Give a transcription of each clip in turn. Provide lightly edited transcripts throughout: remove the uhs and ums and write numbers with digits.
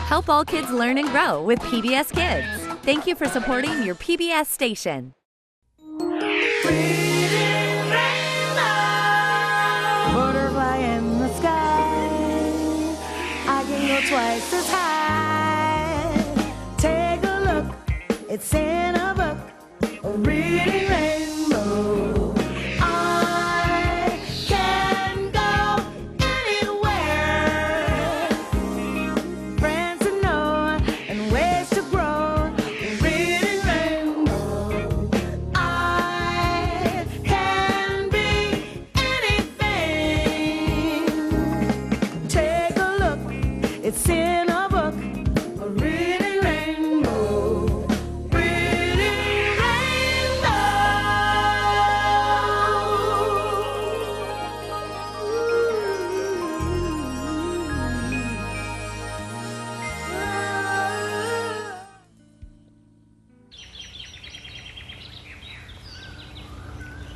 Help all kids learn and grow with PBS Kids. Thank you for supporting your PBS station. Butterfly in the sky, I can go twice as high. Take a look, it's in a book, a reading rainbow. I can go anywhere, friends to know and ways to grow. A reading rainbow. I can be anything. Take a look, it's in a book, a reading rainbow. Reading rainbow.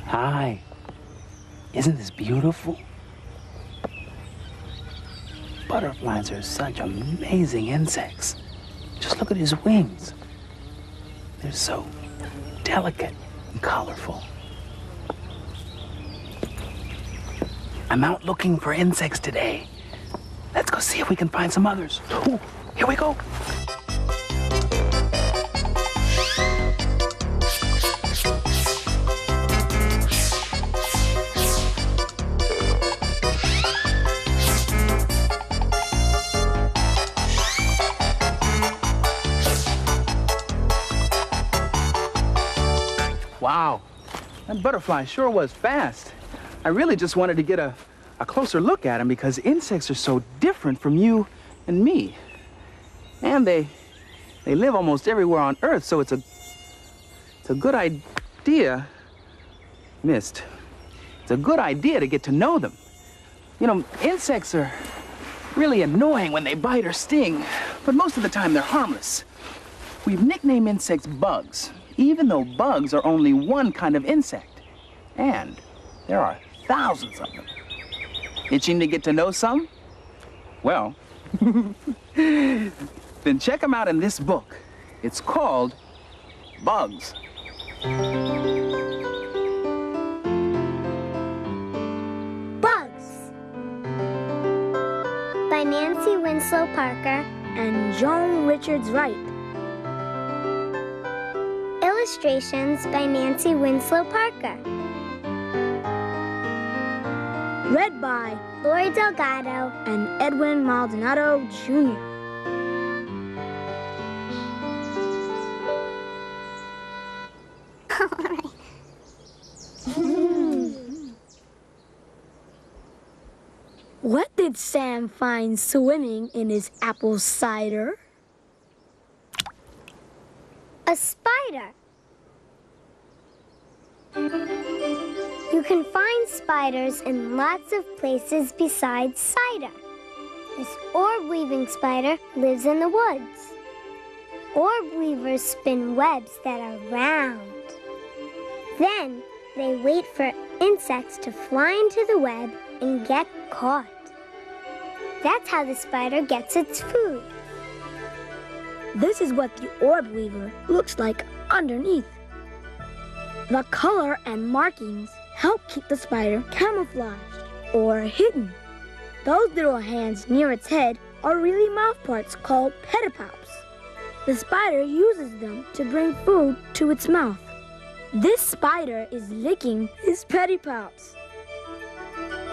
Hi. Isn't this beautiful? Butterflies are such amazing insects. Just look at his wings. They're so delicate and colorful. I'm out looking for insects today. Let's go see if we can find some others. Ooh, here we go. Wow, that butterfly sure was fast. I really just wanted to get a closer look at him because insects are so different from you and me. And they live almost everywhere on Earth, so it's a good idea. It's a good idea to get to know them. You know, insects are really annoying when they bite or sting, but most of the time they're harmless. We've nicknamed insects bugs, even though bugs are only one kind of insect. And there are thousands of them. Itching to get to know some? Well, then check them out in this book. It's called Bugs. Bugs by Nancy Winslow Parker and Joan Richards Wright. Illustrations by Nancy Winslow Parker. Read by Lori Delgado and Edwin Maldonado Jr. What did Sam find swimming in his apple cider? A spider. You can find spiders in lots of places besides cider. This orb-weaving spider lives in the woods. Orb weavers spin webs that are round. Then they wait for insects to fly into the web and get caught. That's how the spider gets its food. This is what the orb weaver looks like underneath. The color and markings help keep the spider camouflaged or hidden. Those little hands near its head are really mouth parts called pedipalps. The spider uses them to bring food to its mouth. This spider is licking his pedipalps.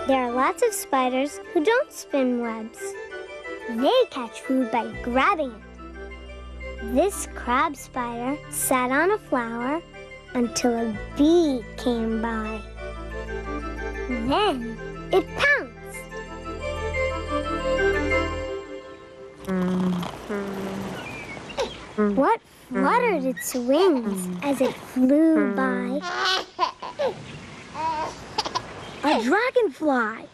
There are lots of spiders who don't spin webs. They catch food by grabbing it. This crab spider sat on a flower until a bee came by. Then it pounced. What fluttered its wings as it flew by? A dragonfly.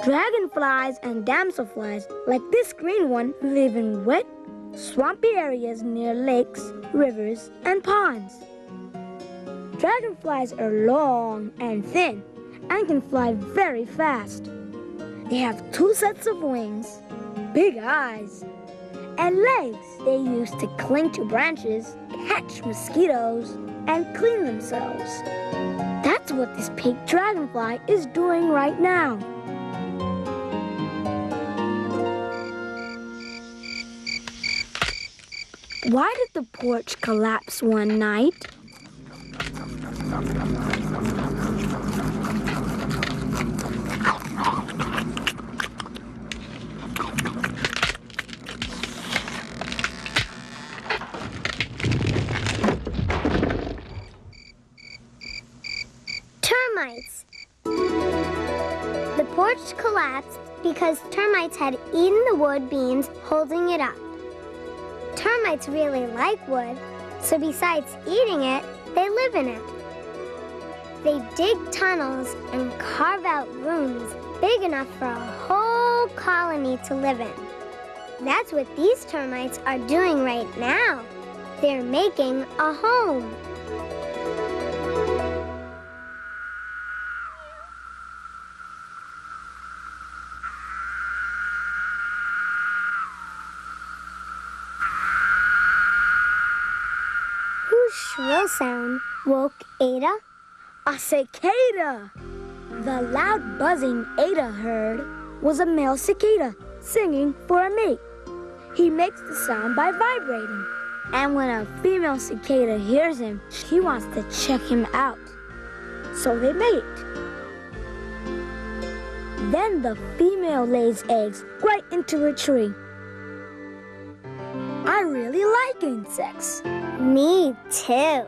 Dragonflies and damselflies, like this green one, live in wet, swampy areas near lakes, rivers, and ponds. Dragonflies are long and thin and can fly very fast. They have 2 sets of wings, big eyes, and legs they use to cling to branches, catch mosquitoes, and clean themselves. That's what this pink dragonfly is doing right now. Why did the porch collapse one night? Termites. The porch collapsed because termites had eaten the wood beams holding it up. Termites really like wood, so besides eating it, they live in it. They dig tunnels and carve out rooms big enough for a whole colony to live in. That's what these termites are doing right now. They're making a home. Whose shrill sound woke Ada? A cicada! The loud buzzing Ada heard was a male cicada singing for a mate. He makes the sound by vibrating. And when a female cicada hears him, she wants to check him out. So they mate. Then the female lays eggs right into a tree. I really like insects. Me too.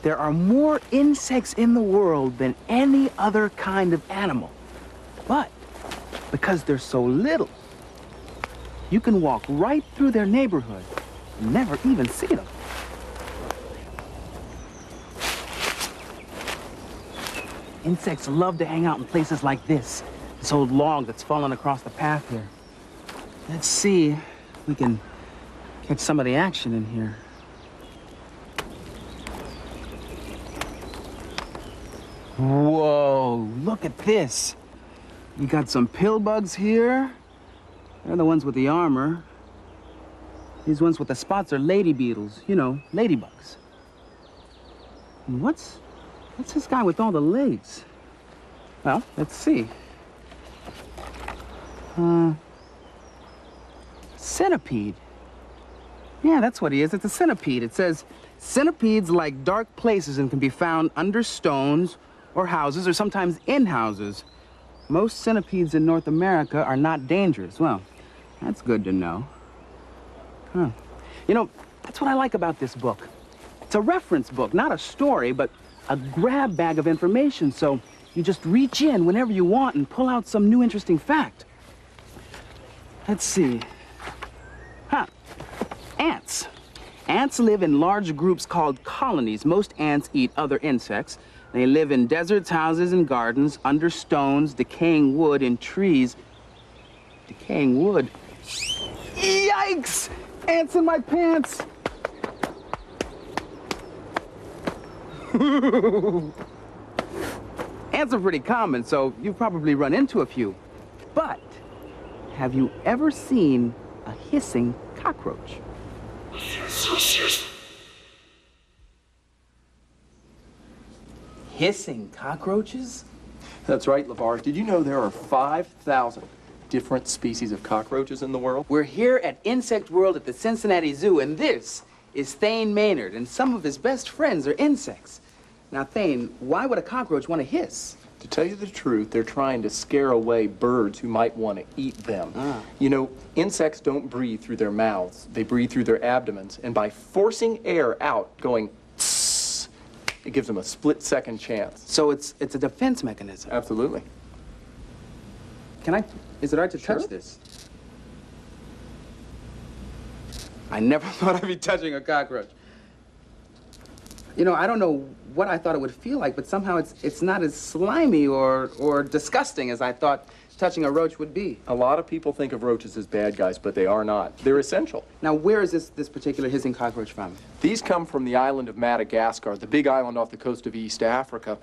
There are more insects in the world than any other kind of animal. But because they're so little, you can walk right through their neighborhood and never even see them. Insects love to hang out in places like this old log that's fallen across the path here. Let's see if we can catch some of the action in here. Whoa, look at this. You got some pill bugs here. They're the ones with the armor. These ones with the spots are lady beetles, you know, ladybugs. And what's this guy with all the legs? Well, let's see. Centipede. Yeah, that's what he is. It's a centipede. It says, centipedes like dark places and can be found under stones or houses or sometimes in houses. Most centipedes in North America are not dangerous. Well, that's good to know. Huh. You know, that's what I like about this book. It's a reference book, not a story, but a grab bag of information. So you just reach in whenever you want and pull out some new interesting fact. Let's see. Ants. Ants live in large groups called colonies. Most ants eat other insects. They live in deserts, houses, and gardens, under stones, decaying wood, in trees. Decaying wood. Yikes! Ants in my pants! Ants are pretty common, so you've probably run into a few. But have you ever seen a hissing cockroach? Hissing cockroaches? That's right, LeVar. Did you know there are 5,000 different species of cockroaches in the world? We're here at Insect World at the Cincinnati Zoo, and this is Thane Maynard, and some of his best friends are insects. Now, Thane, why would a cockroach want to hiss? To tell you the truth, they're trying to scare away birds who might want to eat them. You know, insects don't breathe through their mouths. They breathe through their abdomens, and by forcing air out, going tss, it gives them a split-second chance. So it's a defense mechanism. Absolutely. Is it all right to touch this? I never thought I'd be touching a cockroach. You know, I don't know what I thought it would feel like, but somehow it's not as slimy or disgusting as I thought touching a roach would be. A lot of people think of roaches as bad guys, but they are not. They're essential. Now, where is this particular hissing cockroach from? These come from the island of Madagascar, the big island off the coast of East Africa.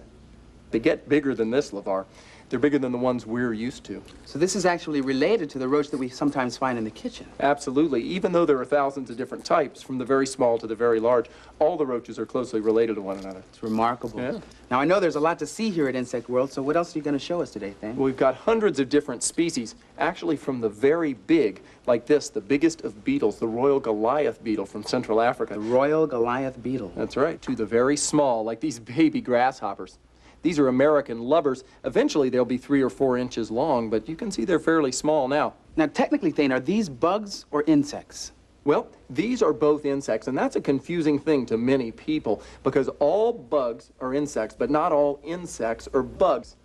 They get bigger than this, LeVar. They're bigger than the ones we're used to. So this is actually related to the roach that we sometimes find in the kitchen. Absolutely. Even though there are thousands of different types, from the very small to the very large, all the roaches are closely related to one another. It's remarkable. Yeah. Now, I know there's a lot to see here at Insect World, so what else are you going to show us today, Thane? Well, we've got hundreds of different species, actually from the very big, like this, the biggest of beetles, the Royal Goliath beetle from Central Africa. The Royal Goliath beetle. That's right, to the very small, like these baby grasshoppers. These are American lubbers. Eventually, they'll be 3 or 4 inches long, but you can see they're fairly small now. Now, technically, Thane, are these bugs or insects? Well, these are both insects, and that's a confusing thing to many people, because all bugs are insects, but not all insects are bugs.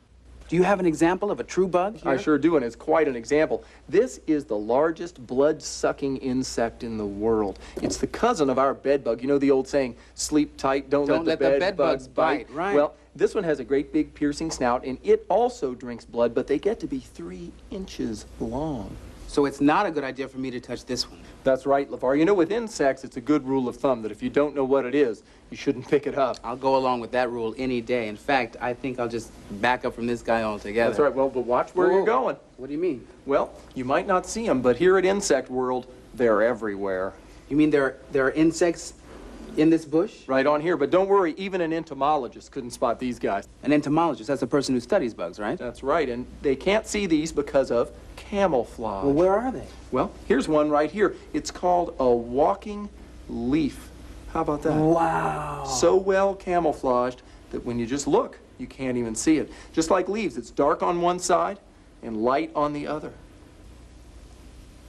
Do you have an example of a true bug here? I sure do, and it's quite an example. This is the largest blood-sucking insect in the world. It's the cousin of our bedbug. You know the old saying, sleep tight, don't let the bedbugs bite. Right. Well, this one has a great big piercing snout, and it also drinks blood, but they get to be 3 inches long. So it's not a good idea for me to touch this one. That's right, LeVar. You know, with insects, it's a good rule of thumb that if you don't know what it is, you shouldn't pick it up. I'll go along with that rule any day. In fact, I think I'll just back up from this guy altogether. That's right. Well, but watch where Whoa. you're going. What do you mean? Well, you might not see them, but here at Insect World, they're everywhere. You mean there are insects in this bush? Right on here, but don't worry, even an entomologist couldn't spot these guys. An entomologist, that's a person who studies bugs, right? That's right, and they can't see these because of camouflage. Well, where are they? Well, here's one right here. It's called a walking leaf. How about that? Wow. So well camouflaged that when you just look, you can't even see it. Just like leaves, it's dark on one side and light on the other.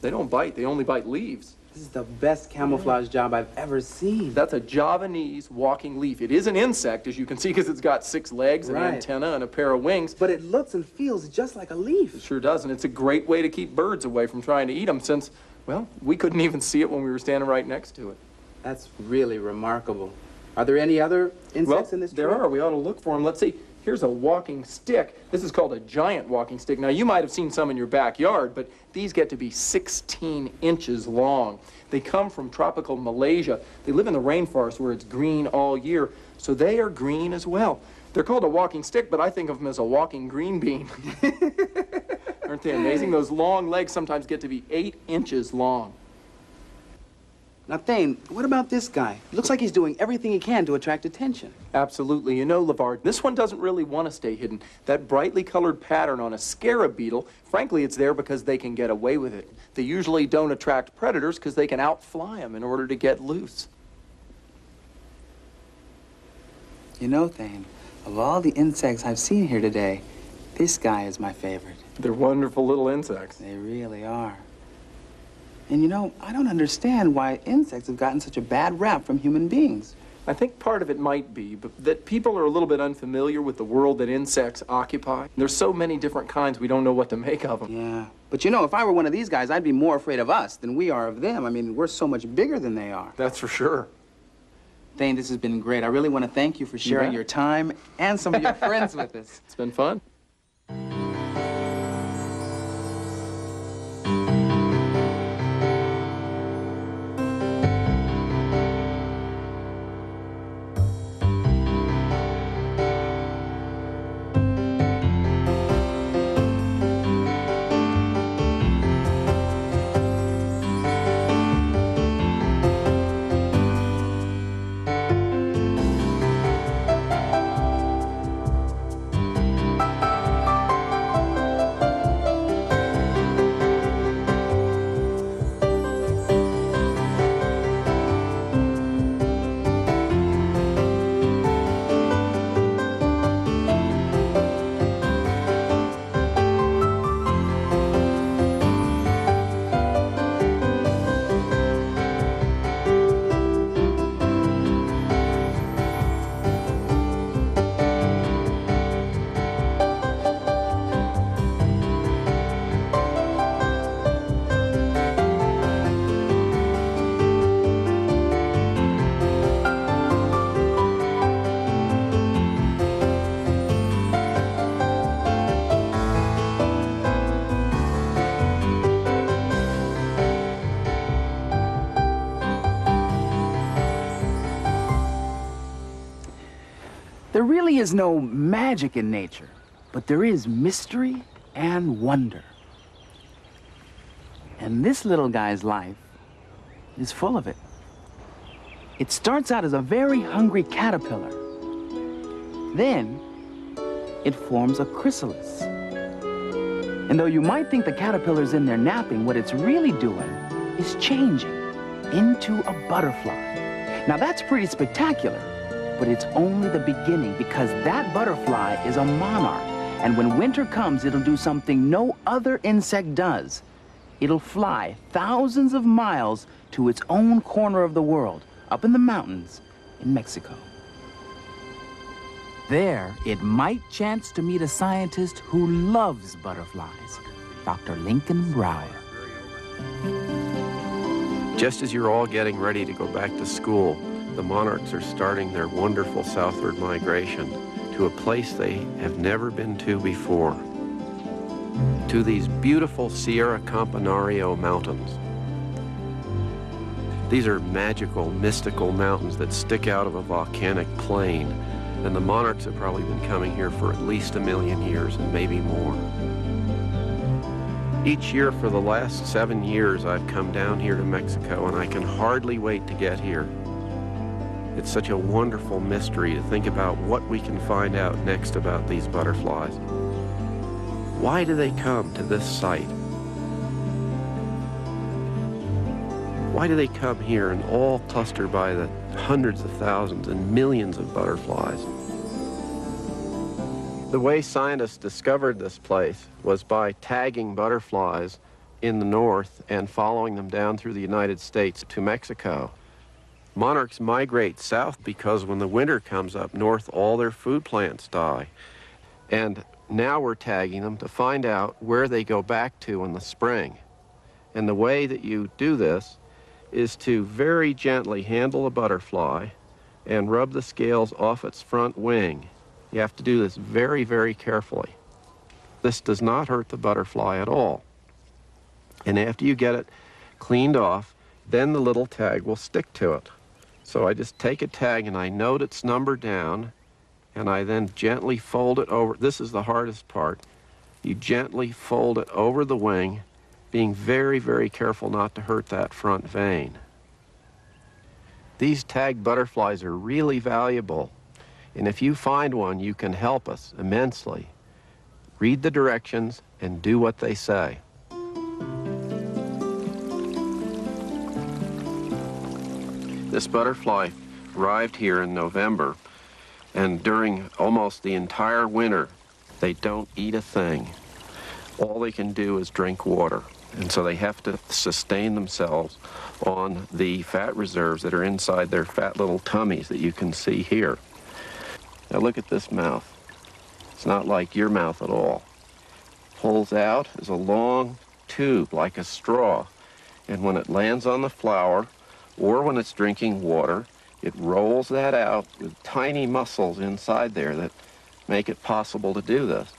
They don't bite, they only bite leaves. This is the best camouflage job I've ever seen. That's a Javanese walking leaf. It is an insect, as you can see, because it's got 6 legs, an Right. antenna, and a pair of wings. But it looks and feels just like a leaf. It sure does, and it's a great way to keep birds away from trying to eat them since, well, we couldn't even see it when we were standing right next to it. That's really remarkable. Are there any other insects in this tree? There are. We ought to look for them. Let's see. Here's a walking stick. This is called a giant walking stick. Now, you might have seen some in your backyard, but these get to be 16 inches long. They come from tropical Malaysia. They live in the rainforest where it's green all year, so they are green as well. They're called a walking stick, but I think of them as a walking green bean. Aren't they amazing? Those long legs sometimes get to be 8 inches long. Now, Thane, what about this guy? Looks like he's doing everything he can to attract attention. Absolutely. You know, LeVar, this one doesn't really want to stay hidden. That brightly colored pattern on a scarab beetle, frankly, it's there because they can get away with it. They usually don't attract predators because they can outfly them in order to get loose. You know, Thane, of all the insects I've seen here today, this guy is my favorite. They're wonderful little insects. They really are. And you know, I don't understand why insects have gotten such a bad rap from human beings. I think part of it might be that people are a little bit unfamiliar with the world that insects occupy. There's so many different kinds, we don't know what to make of them. Yeah. But you know, if I were one of these guys, I'd be more afraid of us than we are of them. I mean, we're so much bigger than they are. That's for sure. Thane, this has been great. I really want to thank you for sharing your time and some of your friends with us. It's been fun. There really is no magic in nature, but there is mystery and wonder. And this little guy's life is full of it. It starts out as a very hungry caterpillar. Then, it forms a chrysalis. And though you might think the caterpillar's in there napping, what it's really doing is changing into a butterfly. Now that's pretty spectacular, but it's only the beginning, because that butterfly is a monarch. And when winter comes, it'll do something no other insect does. It'll fly thousands of miles to its own corner of the world, up in the mountains in Mexico. There, it might chance to meet a scientist who loves butterflies, Dr. Lincoln Brower. Just as you're all getting ready to go back to school, the monarchs are starting their wonderful southward migration to a place they have never been to before, to these beautiful Sierra Campanario mountains. These are magical, mystical mountains that stick out of a volcanic plain, and the monarchs have probably been coming here for at least 1 million years and maybe more. Each year for the last 7 years, I've come down here to Mexico, and I can hardly wait to get here. It's such a wonderful mystery to think about what we can find out next about these butterflies. Why do they come to this site? Why do they come here and all cluster by the hundreds of thousands and millions of butterflies? The way scientists discovered this place was by tagging butterflies in the north and following them down through the United States to Mexico. Monarchs migrate south because when the winter comes up north, all their food plants die. And now we're tagging them to find out where they go back to in the spring. And the way that you do this is to very gently handle a butterfly and rub the scales off its front wing. You have to do this very, very carefully. This does not hurt the butterfly at all. And after you get it cleaned off, then the little tag will stick to it. So I just take a tag and I note its number down, and I then gently fold it over. This is the hardest part. You gently fold it over the wing, being very, very careful not to hurt that front vein. These tagged butterflies are really valuable, and if you find one, you can help us immensely. Read the directions and do what they say. This butterfly arrived here in November, and during almost the entire winter, they don't eat a thing. All they can do is drink water, and so they have to sustain themselves on the fat reserves that are inside their fat little tummies that you can see here. Now look at this mouth. It's not like your mouth at all. Pulls out is a long tube like a straw, and when it lands on the flower, or when it's drinking water, it rolls that out with tiny muscles inside there that make it possible to do this.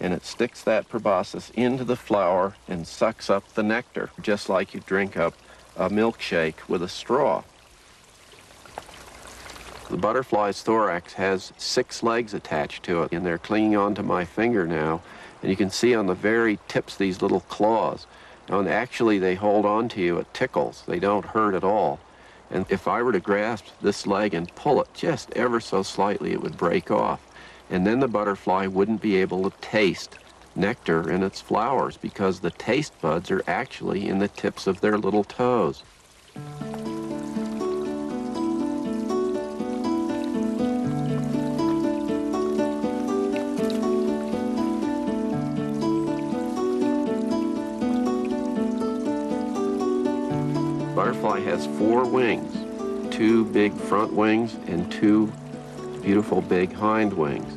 And it sticks that proboscis into the flower and sucks up the nectar, just like you drink up a milkshake with a straw. The butterfly's thorax has 6 legs attached to it, and they're clinging onto my finger now. And you can see on the very tips these little claws. And actually they hold on to you, it tickles. They don't hurt at all. And if I were to grasp this leg and pull it just ever so slightly, it would break off. And then the butterfly wouldn't be able to taste nectar in its flowers because the taste buds are actually in the tips of their little toes. Butterfly has 4 wings, 2 big front wings and 2 beautiful big hind wings.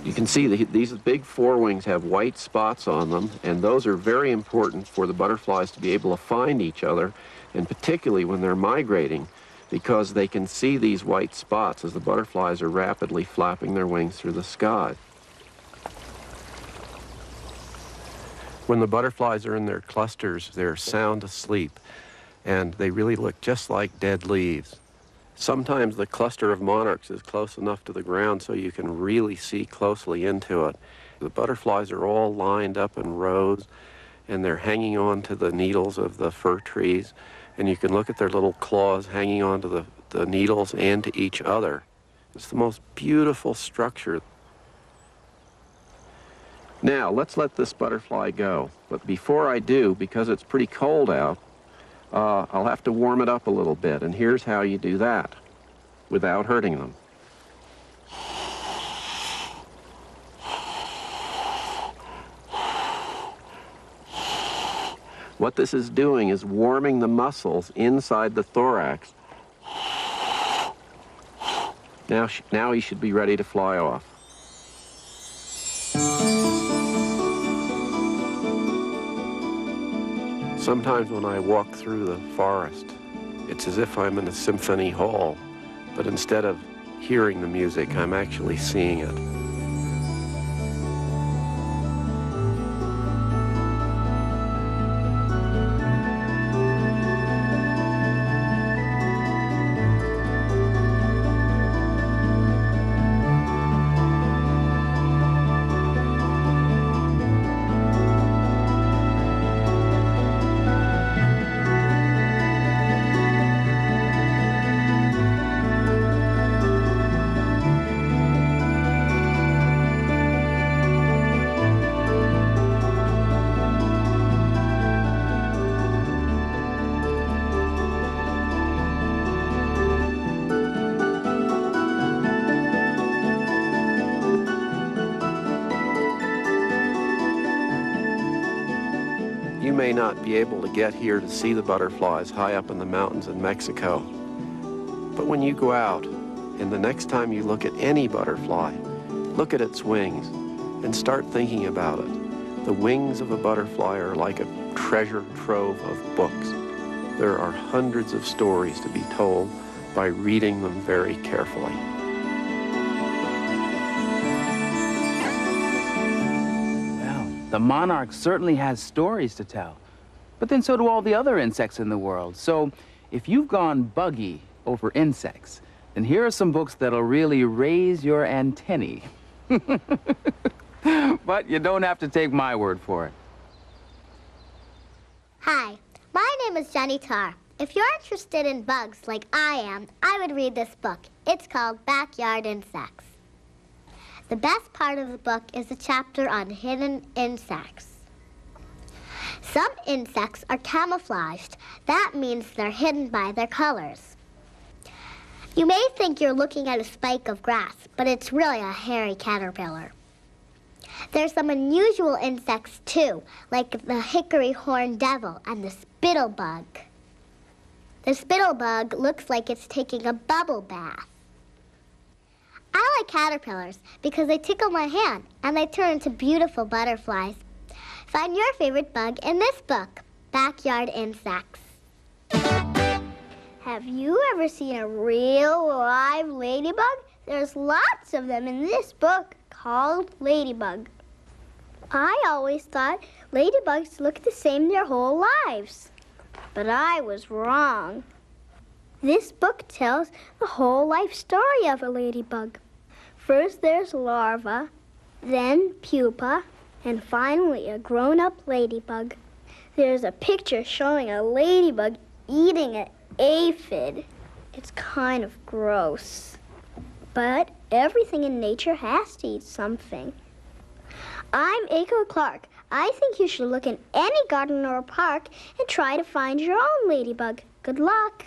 You can see these big 4 wings have white spots on them, and those are very important for the butterflies to be able to find each other, and particularly when they're migrating, because they can see these white spots as the butterflies are rapidly flapping their wings through the sky. When the butterflies are in their clusters, they're sound asleep, and they really look just like dead leaves. Sometimes the cluster of monarchs is close enough to the ground so you can really see closely into it. The butterflies are all lined up in rows, and they're hanging on to the needles of the fir trees, and you can look at their little claws hanging onto the needles and to each other. It's the most beautiful structure. Now, let's let this butterfly go. But before I do, because it's pretty cold out, I'll have to warm it up a little bit, and here's how you do that without hurting them. What this is doing is warming the muscles inside the thorax. Now he should be ready to fly off. Sometimes when I walk through the forest, it's as if I'm in a symphony hall, but instead of hearing the music, I'm actually seeing it. You may not be able to get here to see the butterflies high up in the mountains in Mexico. But when you go out, and the next time you look at any butterfly, look at its wings and start thinking about it. The wings of a butterfly are like a treasure trove of books. There are hundreds of stories to be told by reading them very carefully. The monarch certainly has stories to tell, but then so do all the other insects in the world. So if you've gone buggy over insects, then here are some books that'll really raise your antennae. But you don't have to take my word for it. Hi, my name is Jenny Tarr. If you're interested in bugs like I am, I would read this book. It's called Backyard Insects. The best part of the book is a chapter on hidden insects. Some insects are camouflaged. That means they're hidden by their colors. You may think you're looking at a spike of grass, but it's really a hairy caterpillar. There's some unusual insects too, like the hickory horned devil and the spittlebug. The spittlebug looks like it's taking a bubble bath. I like caterpillars because they tickle my hand and they turn into beautiful butterflies. Find your favorite bug in this book, Backyard Insects. Have you ever seen a real live ladybug? There's lots of them in this book called Ladybug. I always thought ladybugs looked the same their whole lives, but I was wrong. This book tells the whole life story of a ladybug. First there's larva, then pupa, and finally a grown-up ladybug. There's a picture showing a ladybug eating an aphid. It's kind of gross. But everything in nature has to eat something. I'm Aiko Clark. I think you should look in any garden or park and try to find your own ladybug. Good luck.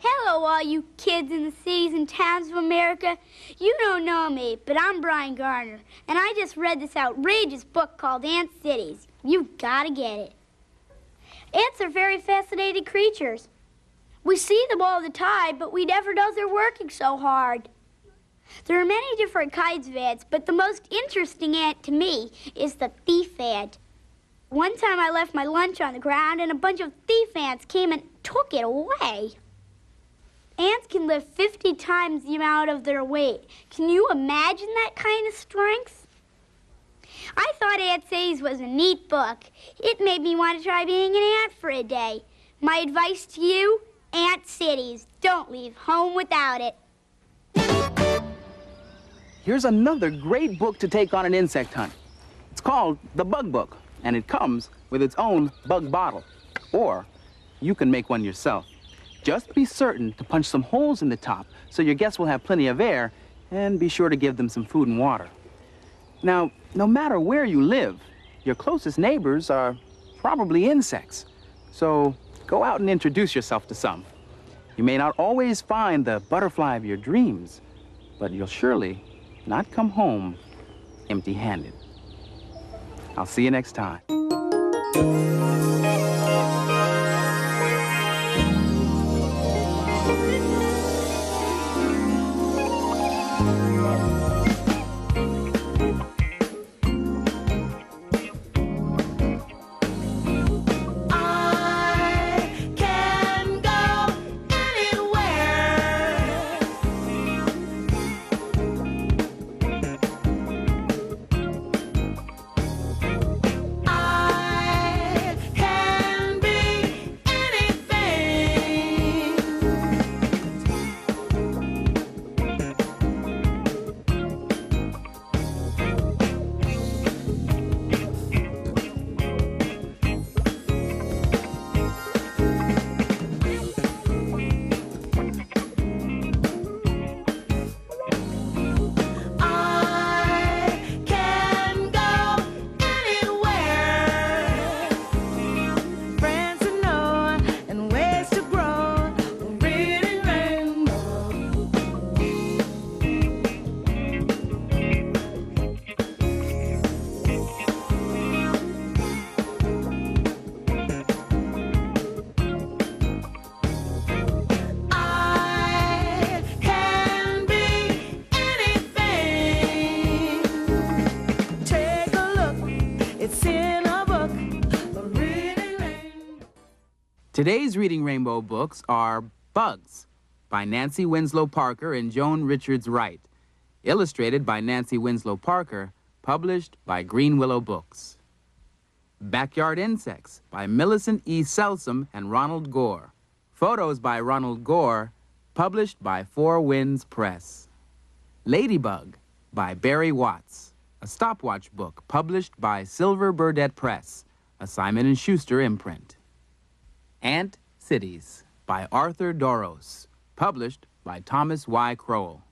Hello, all you kids in the cities and towns of America. You don't know me, but I'm Brian Garner, and I just read this outrageous book called Ant Cities. You've got to get it. Ants are very fascinating creatures. We see them all the time, but we never know they're working so hard. There are many different kinds of ants, but the most interesting ant to me is the thief ant. One time I left my lunch on the ground, and a bunch of thief ants came and took it away. Ants can lift 50 times the amount of their weight. Can you imagine that kind of strength? I thought Ant Cities was a neat book. It made me want to try being an ant for a day. My advice to you, ant cities. Don't leave home without it. Here's another great book to take on an insect hunt. It's called The Bug Book, and it comes with its own bug bottle. Or you can make one yourself. Just be certain to punch some holes in the top so your guests will have plenty of air, and be sure to give them some food and water. Now, no matter where you live, your closest neighbors are probably insects. So go out and introduce yourself to some. You may not always find the butterfly of your dreams, but you'll surely not come home empty-handed. I'll see you next time. Today's Reading Rainbow books are Bugs by Nancy Winslow Parker and Joan Richards Wright, illustrated by Nancy Winslow Parker, published by Green Willow Books. Backyard Insects by Millicent E. Selsom and Ronald Gore, photos by Ronald Gore, published by Four Winds Press. Ladybug by Barry Watts, a stopwatch book published by Silver Burdette Press, a Simon & Schuster imprint. Ant Cities by Arthur Doros, published by Thomas Y. Crowell.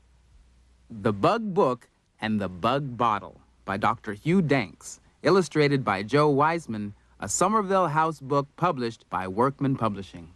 The Bug Book and the Bug Bottle by Dr. Hugh Danks, illustrated by Joe Wiseman, a Somerville House book published by Workman Publishing.